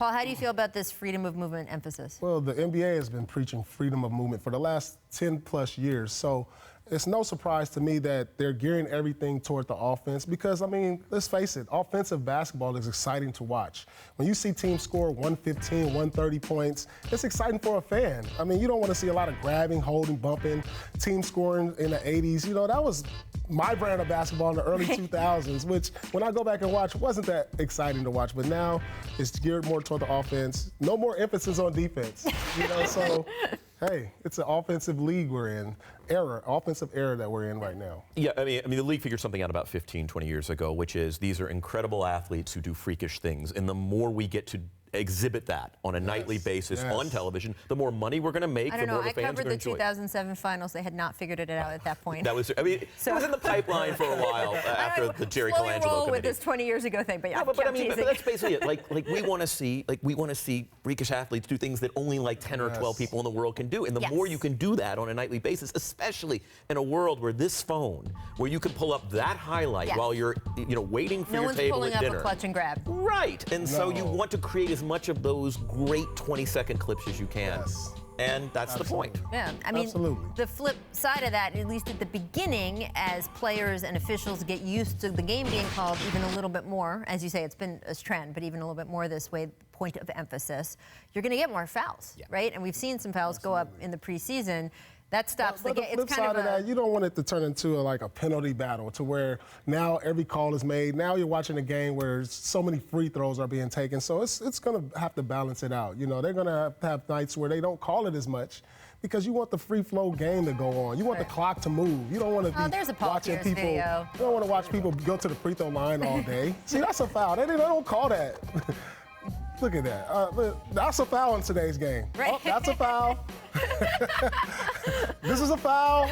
Paul, how do you feel about this freedom of movement emphasis? Well, the NBA has been preaching freedom of movement for the last 10+ years. So it's no surprise to me that they're gearing everything toward the offense because, I mean, let's face it, offensive basketball is exciting to watch. When you see teams score 115, 130 points, it's exciting for a fan. I mean, you don't want to see a lot of grabbing, holding, bumping, team scoring in the 80s. You know, that was my brand of basketball in the early 2000s, which when I go back and watch, wasn't that exciting to watch. But now it's geared more toward the offense. No more emphasis on defense. You know, so hey, it's an offensive league we're in, offensive era that we're in right now. Yeah, I mean, the league figured something out about 15, 20 years ago, which is these are incredible athletes who do freakish things, and the more we get to exhibit that on a nightly basis on television, the more money we're going to make, the more the fans are going to enjoy. I covered the 2007 finals. They had not figured it out at that point. That was, I mean, so, it was in the pipeline for a while after the Jerry Colangelo roll committee. with this 20 years ago thing, but yeah, no, but I mean, but that's basically it. Like we want to see freakish athletes do things that only like 10 or 12 people in the world can do, and the more you can do that on a nightly basis, especially in a world where this phone, where you can pull up that highlight while you're, waiting for your table at dinner. No one's pulling up a clutch and grab. Right, and so you want to create as much of those great 20-second clips as you can. And that's the point. Yeah, I mean, the flip side of that, at least at the beginning, as players and officials get used to the game being called even a little bit more, as you say, it's been a trend, but even a little bit more this way, point of emphasis, you're going to get more fouls, right? And we've seen some fouls go up in the preseason. That stops the game. It's kind of that, you don't want it to turn into a penalty battle to where now every call is made. Now you're watching a game where so many free throws are being taken. So it's going to have to balance it out. You know, they're going to have nights where they don't call it as much because you want the free flow game to go on. You want the clock to move. You don't want to be watching people. You don't want to watch people go to the free throw line all day. See, that's a foul. They don't call that. Look at that. That's a foul in today's game. Right. Oh, that's a foul. This is a foul.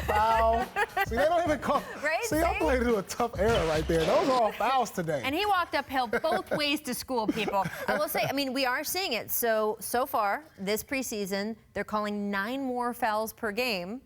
See, they don't even call. Right? See, I played through a tough era right there. Those are all fouls today. And he walked uphill both ways to school, people. I will say, I mean, we are seeing it. So far, this preseason, they're calling 9 more fouls per game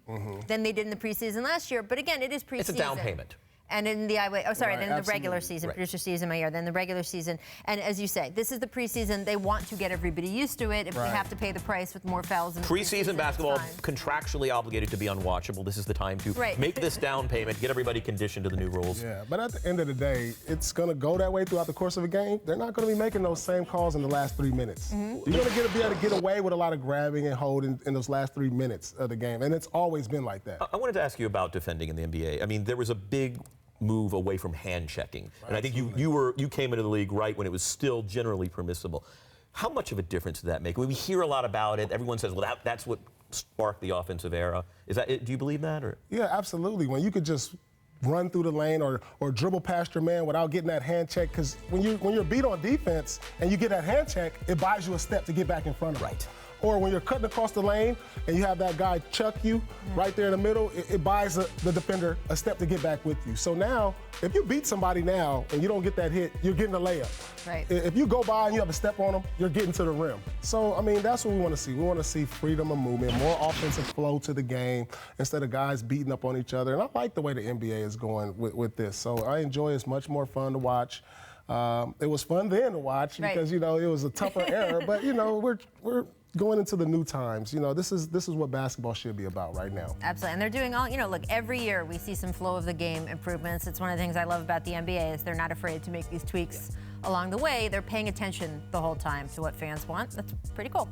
than they did in the preseason last year. But again, it is preseason. It's a down payment. And in the then the regular season, producer season, my year, then the regular season. And as you say, this is the preseason. They want to get everybody used to it. If they have to pay the price with more fouls. Preseason basketball, contractually obligated to be unwatchable. This is the time to make this down payment, get everybody conditioned to the new rules. Yeah, but at the end of the day, it's going to go that way throughout the course of a game. They're not going to be making those same calls in the last 3 minutes. You're going to be able to get away with a lot of grabbing and holding in those last 3 minutes of the game. And it's always been like that. I wanted to ask you about defending in the NBA. I mean, there was a big move away from hand checking. And I think you came into the league right when it was still generally permissible. How much of a difference did that make? We hear a lot about it. Everyone says, well, that's what sparked the offensive era. Is that it? Do you believe that? Or? Yeah, absolutely. When you could just run through the lane or dribble past your man without getting that hand check, because when you're beat on defense and you get that hand check, it buys you a step to get back in front of him. Or when you're cutting across the lane and you have that guy chuck you right there in the middle, it buys the defender a step to get back with you. So now, if you beat somebody now and you don't get that hit, you're getting a layup. Right. If you go by and you have a step on them, you're getting to the rim. So, I mean, that's what we want to see. We want to see freedom of movement, more offensive flow to the game instead of guys beating up on each other. And I like the way the NBA is going with this. So I enjoy it. It's much more fun to watch. It was fun then to watch because, it was a tougher era. But, we're going into the new times. This is what basketball should be about right now. Absolutely. And they're doing all, look, every year we see some flow of the game improvements. It's one of the things I love about the NBA is they're not afraid to make these tweaks along the way. They're paying attention the whole time to what fans want. That's pretty cool.